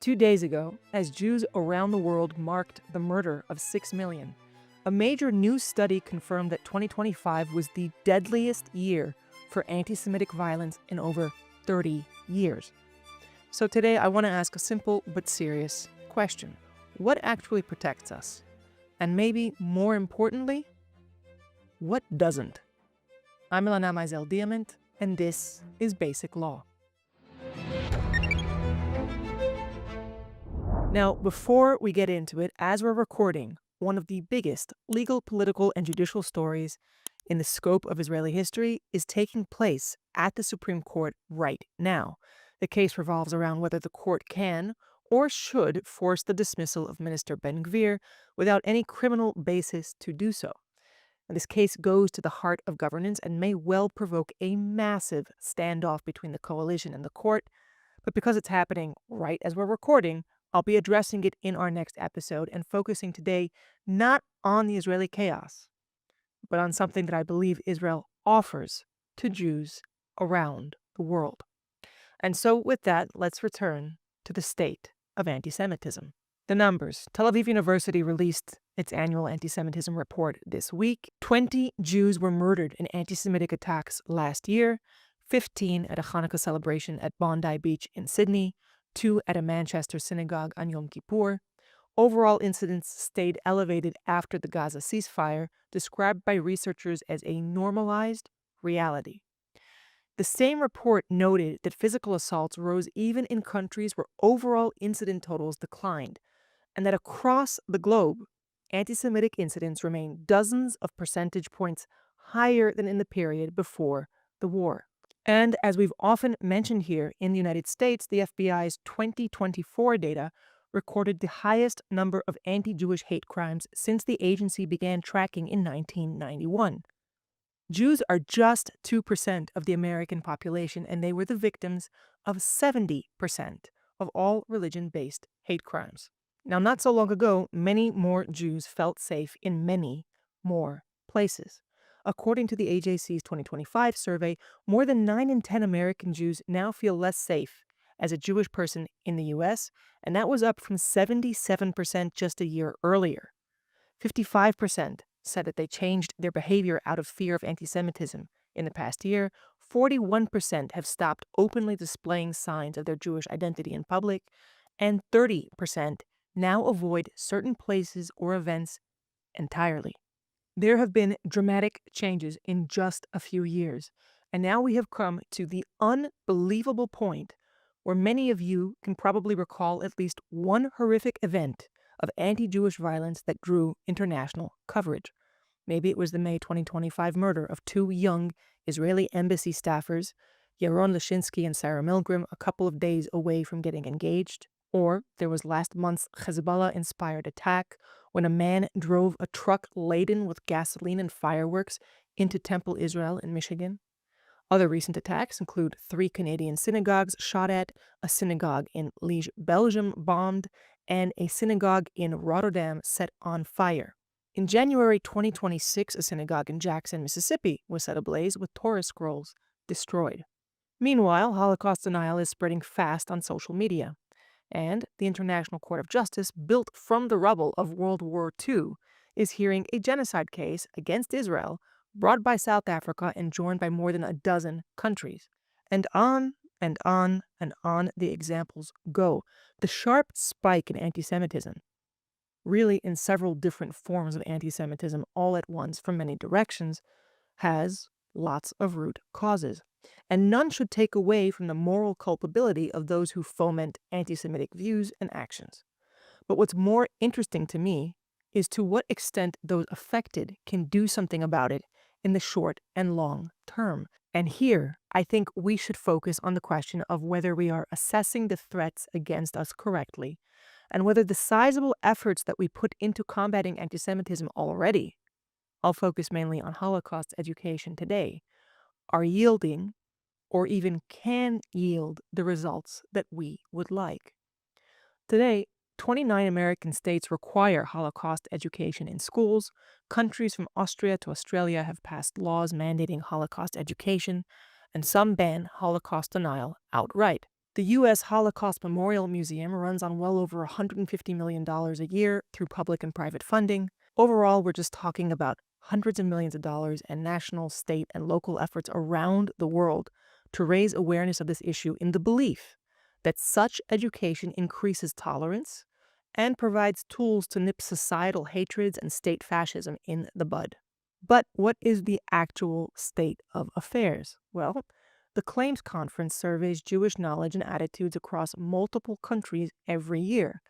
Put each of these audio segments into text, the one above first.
2 days ago, as Jews around the world marked the murder of 6 million, a major new study confirmed that 2025 was the deadliest year for anti-Semitic violence in over 30 years. So today I want to ask a simple but serious question. What actually protects us? And maybe more importantly, what doesn't? I'm Ilana Maisel Diamant, and this is Basic Law. Now, before we get into it, as we're recording, one of the biggest legal, political, and judicial stories in the scope of Israeli history is taking place at the Supreme Court right now. The case revolves around whether the court can or should force the dismissal of Minister Ben-Gvir without any criminal basis to do so. And this case goes to the heart of governance and may well provoke a massive standoff between the coalition and the court. But because it's happening right as we're recording, I'll be addressing it in our next episode and focusing today not on the Israeli chaos, but on something that I believe Israel offers to Jews around the world. And so with that, let's return to the state of anti-Semitism. The numbers. Tel Aviv University released its annual anti-Semitism report this week. 20 Jews were murdered in anti-Semitic attacks last year, 15 at a Hanukkah celebration at Bondi Beach in Sydney, 2 at a Manchester synagogue on Yom Kippur. Overall incidents stayed elevated after the Gaza ceasefire, described by researchers as a normalized reality. The same report noted that physical assaults rose even in countries where overall incident totals declined, and that across the globe, anti-Semitic incidents remain dozens of percentage points higher than in the period before the war. And as we've often mentioned here, in the United States, the FBI's 2024 data recorded the highest number of anti-Jewish hate crimes since the agency began tracking in 1991. Jews are just 2% of the American population, and they were the victims of 70% of all religion-based hate crimes. Now, not so long ago, many more Jews felt safe in many more places. According to the AJC's 2025 survey, more than 9 in 10 American Jews now feel less safe as a Jewish person in the U.S., and that was up from 77% just a year earlier. 55% said that they changed their behavior out of fear of anti-Semitism in the past year. 41% have stopped openly displaying signs of their Jewish identity in public, and 30% now avoid certain places or events entirely. There have been dramatic changes in just a few years, and now we have come to the unbelievable point where many of you can probably recall at least one horrific event of anti-Jewish violence that drew international coverage. Maybe it was the May 2025 murder of 2 young Israeli embassy staffers, Yaron Lashinsky and Sarah Milgram, a couple of days away from getting engaged. Or there was last month's Hezbollah-inspired attack when a man drove a truck laden with gasoline and fireworks into Temple Israel in Michigan. Other recent attacks include 3 Canadian synagogues shot at, a synagogue in Liège, Belgium bombed, and a synagogue in Rotterdam set on fire. In January 2026, a synagogue in Jackson, Mississippi was set ablaze with Torah scrolls destroyed. Meanwhile, Holocaust denial is spreading fast on social media. And the International Court of Justice, built from the rubble of World War II, is hearing a genocide case against Israel brought by South Africa and joined by more than a dozen countries. And on and on and on the examples go. The sharp spike in anti-Semitism, really in several different forms of anti-Semitism all at once from many directions, has lots of root causes. And none should take away from the moral culpability of those who foment anti-Semitic views and actions. But what's more interesting to me is to what extent those affected can do something about it in the short and long term. And here, I think we should focus on the question of whether we are assessing the threats against us correctly, and whether the sizable efforts that we put into combating anti-Semitism already, I'll focus mainly on Holocaust education today, are yielding or even can yield the results that we would like. Today, 29 American states require Holocaust education in schools. Countries from Austria to Australia have passed laws mandating Holocaust education, and some ban Holocaust denial outright. The U.S. Holocaust Memorial Museum runs on well over $150 million a year through public and private funding. Overall, we're just talking about hundreds of millions of dollars and national, state, and local efforts around the world to raise awareness of this issue in the belief that such education increases tolerance and provides tools to nip societal hatreds and state fascism in the bud. But what is the actual state of affairs? Well, the Claims Conference surveys Jewish knowledge and attitudes across multiple countries every year.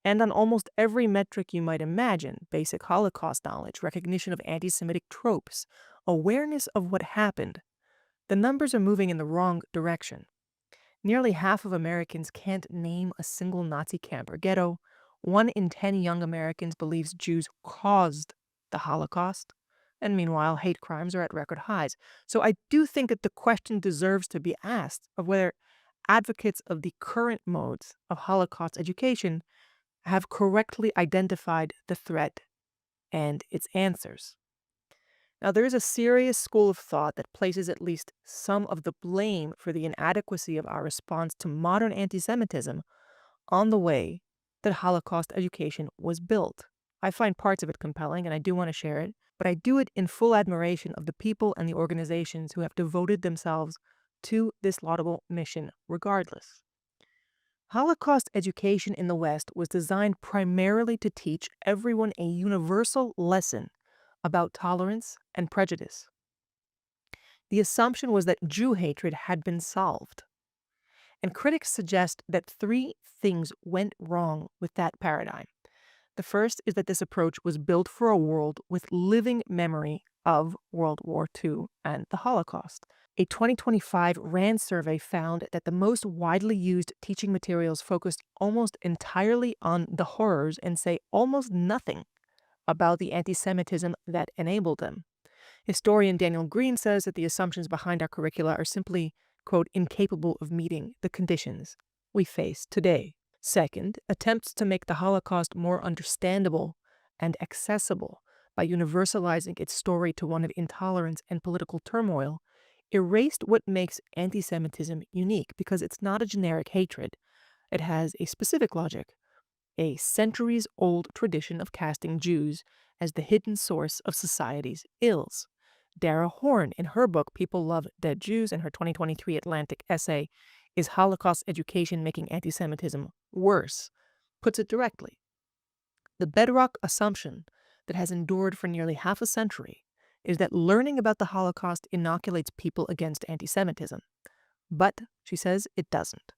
And on almost every metric you might imagine, basic Holocaust knowledge, recognition of anti-Semitic tropes, awareness of what happened, the numbers are moving in the wrong direction. Nearly half of Americans can't name a single Nazi camp or ghetto. 1 in 10 young Americans believes Jews caused the Holocaust. And meanwhile, hate crimes are at record highs. So I do think that the question deserves to be asked of whether advocates of the current modes of Holocaust education have correctly identified the threat and its answers. Now, there is a serious school of thought that places at least some of the blame for the inadequacy of our response to modern anti-Semitism on the way that Holocaust education was built. I find parts of it compelling and I do want to share it, but I do it in full admiration of the people and the organizations who have devoted themselves to this laudable mission regardless. Holocaust education in the West was designed primarily to teach everyone a universal lesson about tolerance and prejudice. The assumption was that Jew hatred had been solved. And critics suggest that 3 things went wrong with that paradigm. The first is that this approach was built for a world with living memory of World War II and the Holocaust. A 2025 RAND survey found that the most widely used teaching materials focused almost entirely on the horrors and say almost nothing about the anti-Semitism that enabled them. Historian Daniel Green says that the assumptions behind our curricula are simply, quote, incapable of meeting the conditions we face today. Second, attempts to make the Holocaust more understandable and accessible by universalizing its story to one of intolerance and political turmoil erased what makes anti-Semitism unique because it's not a generic hatred. It has a specific logic, a centuries-old tradition of casting Jews as the hidden source of society's ills. Dara Horn, in her book People Love Dead Jews, and her 2023 Atlantic essay, Is Holocaust Education Making Anti-Semitism Worse?, puts it directly. The bedrock assumption that has endured for nearly half a century is that learning about the Holocaust inoculates people against anti-Semitism. But, she says, it doesn't.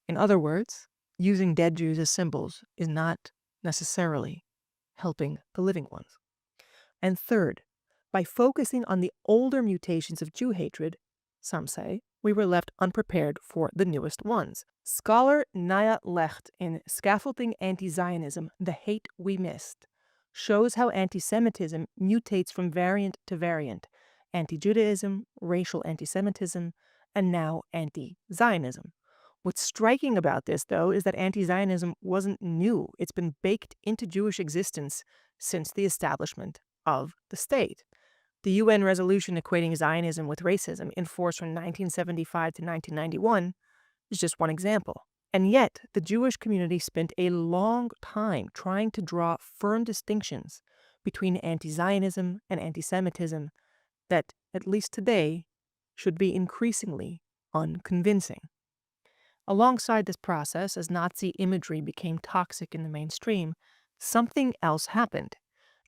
In other words, using dead Jews as symbols is not necessarily helping the living ones. And third, by focusing on the older mutations of Jew hatred, some say, we were left unprepared for the newest ones. Scholar Naya Lecht in Scaffolding Anti-Zionism, The Hate We Missed, shows how anti-Semitism mutates from variant to variant: anti-Judaism, racial anti-Semitism, and now anti-Zionism. What's striking about this, though, is that anti-Zionism wasn't new. It's been baked into Jewish existence since the establishment of the state. The UN resolution equating Zionism with racism, in force from 1975 to 1991, is just one example. And yet, the Jewish community spent a long time trying to draw firm distinctions between anti-Zionism and anti-Semitism that, at least today, should be increasingly unconvincing. Alongside this process, as Nazi imagery became toxic in the mainstream, something else happened.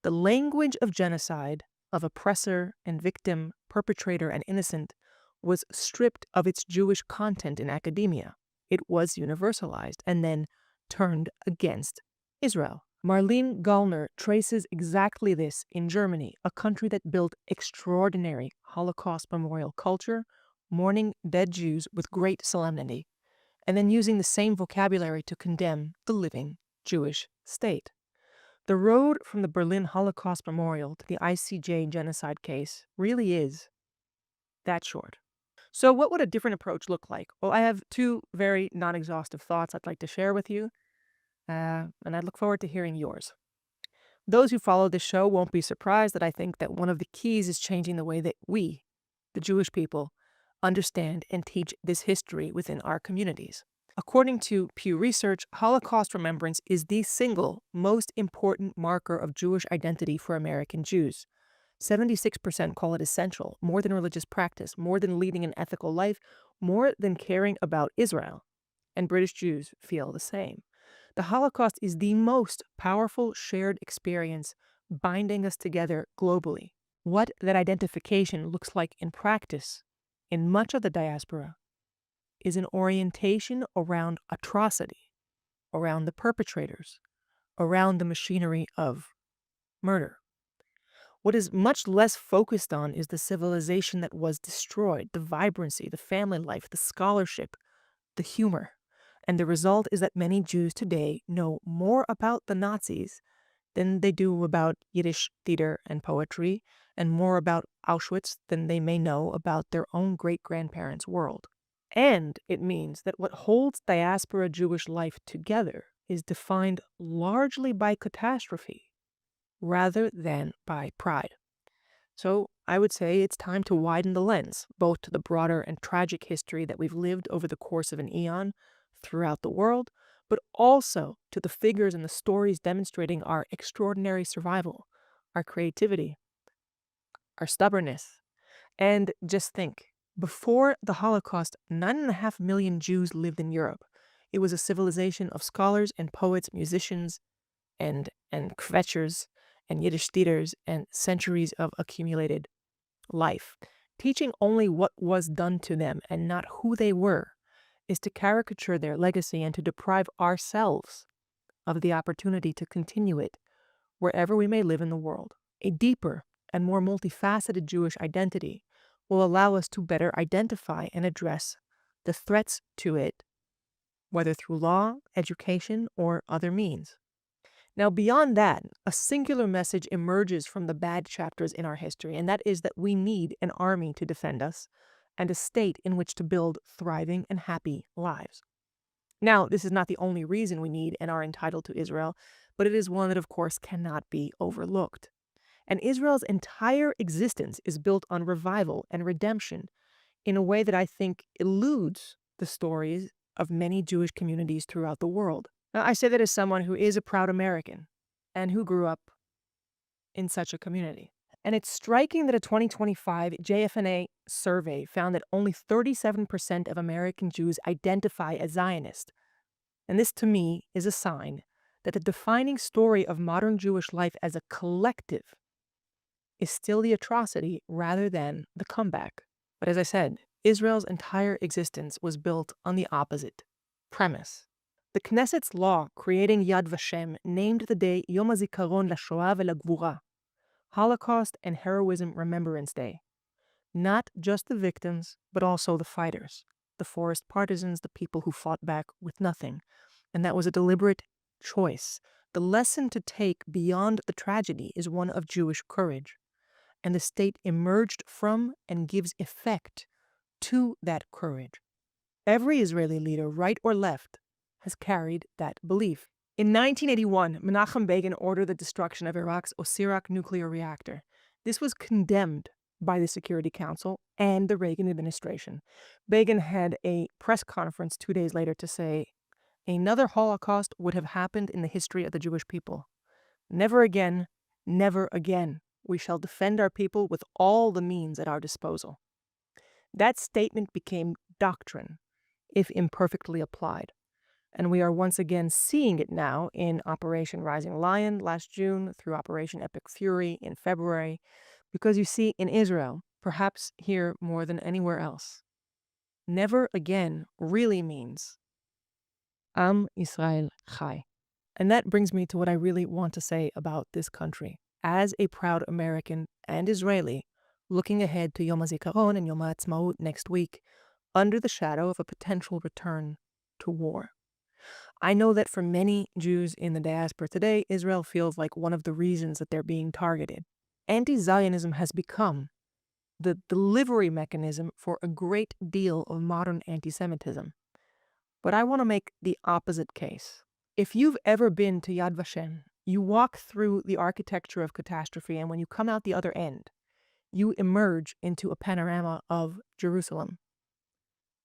The language of genocide, of oppressor and victim, perpetrator and innocent, was stripped of its Jewish content in academia. It was universalized and then turned against Israel. Marlene Gallner traces exactly this in Germany, a country that built extraordinary Holocaust memorial culture, mourning dead Jews with great solemnity, and then using the same vocabulary to condemn the living Jewish state. The road from the Berlin Holocaust Memorial to the ICJ genocide case really is that short. So what would a different approach look like? Well, I have 2 very non-exhaustive thoughts I'd like to share with you, and I look forward to hearing yours. Those who follow this show won't be surprised that I think that one of the keys is changing the way that we, the Jewish people, understand, and teach this history within our communities. According to Pew Research, Holocaust remembrance is the single most important marker of Jewish identity for American Jews. 76% call it essential, more than religious practice, more than leading an ethical life, more than caring about Israel. And British Jews feel the same. The Holocaust is the most powerful shared experience binding us together globally. What that identification looks like in practice in much of the diaspora is an orientation around atrocity, around the perpetrators, around the machinery of murder. What is much less focused on is the civilization that was destroyed, the vibrancy, the family life, the scholarship, the humor. And the result is that many Jews today know more about the Nazis than they do about Yiddish theater and poetry, and more about Auschwitz than they may know about their own great-grandparents' world. And it means that what holds diaspora Jewish life together is defined largely by catastrophe rather than by pride. So I would say it's time to widen the lens, both to the broader and tragic history that we've lived over the course of an eon throughout the world, but also to the figures and the stories demonstrating our extraordinary survival, our creativity, our stubbornness. And just think, before the Holocaust, 9.5 million Jews lived in Europe. It was a civilization of scholars and poets, musicians, and kvetchers, and Yiddish theaters, and centuries of accumulated life. Teaching only what was done to them and not who they were is to caricature their legacy and to deprive ourselves of the opportunity to continue it wherever we may live in the world. A deeper and more multifaceted Jewish identity will allow us to better identify and address the threats to it, whether through law, education, or other means. Now, beyond that, a singular message emerges from the bad chapters in our history, and that is that we need an army to defend us and a state in which to build thriving and happy lives. Now, this is not the only reason we need and are entitled to Israel, but it is one that, of course, cannot be overlooked. And Israel's entire existence is built on revival and redemption in a way that I think eludes the stories of many Jewish communities throughout the world. Now, I say that as someone who is a proud American and who grew up in such a community. And it's striking that a 2025 JFNA survey found that only 37% of American Jews identify as Zionist. And this, to me, is a sign that the defining story of modern Jewish life as a collective is still the atrocity rather than the comeback. But as I said, Israel's entire existence was built on the opposite premise. The Knesset's law creating Yad Vashem named the day Yom HaZikaron LaShoah VeLaGvura, Holocaust and Heroism Remembrance Day. Not just the victims, but also the fighters, the forest partisans, the people who fought back with nothing. And that was a deliberate choice. The lesson to take beyond the tragedy is one of Jewish courage. And the state emerged from and gives effect to that courage. Every Israeli leader, right or left, has carried that belief. In 1981, Menachem Begin ordered the destruction of Iraq's Osirak nuclear reactor. This was condemned by the Security Council and the Reagan administration. Begin had a press conference 2 days later to say, another Holocaust would have happened in the history of the Jewish people. Never again, never again. We shall defend our people with all the means at our disposal. That statement became doctrine, if imperfectly applied. And we are once again seeing it now in Operation Rising Lion last June, through Operation Epic Fury in February, because you see, in Israel, perhaps here more than anywhere else, never again really means Am Yisrael Chai. And that brings me to what I really want to say about this country. As a proud American and Israeli, looking ahead to Yom HaZikaron and Yom HaAtzmaut next week, under the shadow of a potential return to war. I know that for many Jews in the diaspora today, Israel feels like one of the reasons that they're being targeted. Anti-Zionism has become the delivery mechanism for a great deal of modern anti-Semitism. But I want to make the opposite case. If you've ever been to Yad Vashem, you walk through the architecture of catastrophe, and when you come out the other end, you emerge into a panorama of Jerusalem.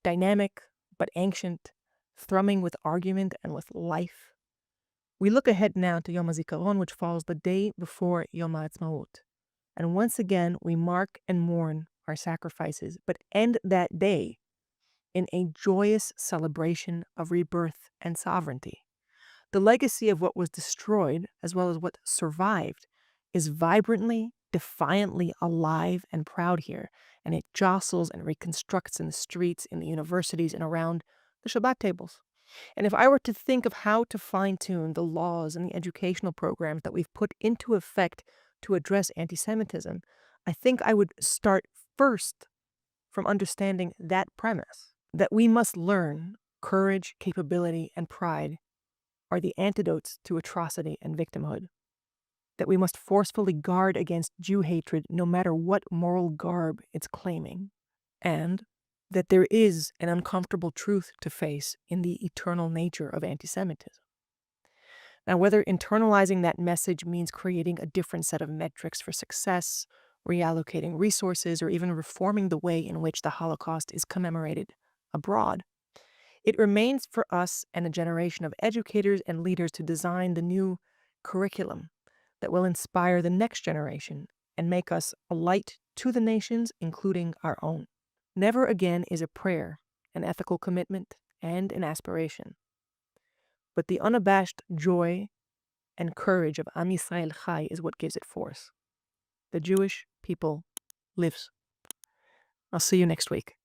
dynamic but ancient, thrumming with argument and with life. We look ahead now to Yom HaZikaron, which falls the day before Yom HaAtzmaut. And once again, we mark and mourn our sacrifices, but end that day in a joyous celebration of rebirth and sovereignty. The legacy of what was destroyed, as well as what survived, is vibrantly, defiantly alive and proud here, and it jostles and reconstructs in the streets, in the universities, and around the Shabbat tables. And if I were to think of how to fine-tune the laws and the educational programs that we've put into effect to address anti-Semitism, I think I would start first from understanding that premise, that we must learn courage, capability, and pride are the antidotes to atrocity and victimhood, that we must forcefully guard against Jew hatred no matter what moral garb it's claiming, and that there is an uncomfortable truth to face in the eternal nature of anti-Semitism. Now, whether internalizing that message means creating a different set of metrics for success, reallocating resources, or even reforming the way in which the Holocaust is commemorated abroad, it remains for us and a generation of educators and leaders to design the new curriculum that will inspire the next generation and make us a light to the nations, including our own. Never again is a prayer, an ethical commitment, and an aspiration. But the unabashed joy and courage of Am Yisrael Chai is what gives it force. The Jewish people lives. I'll see you next week.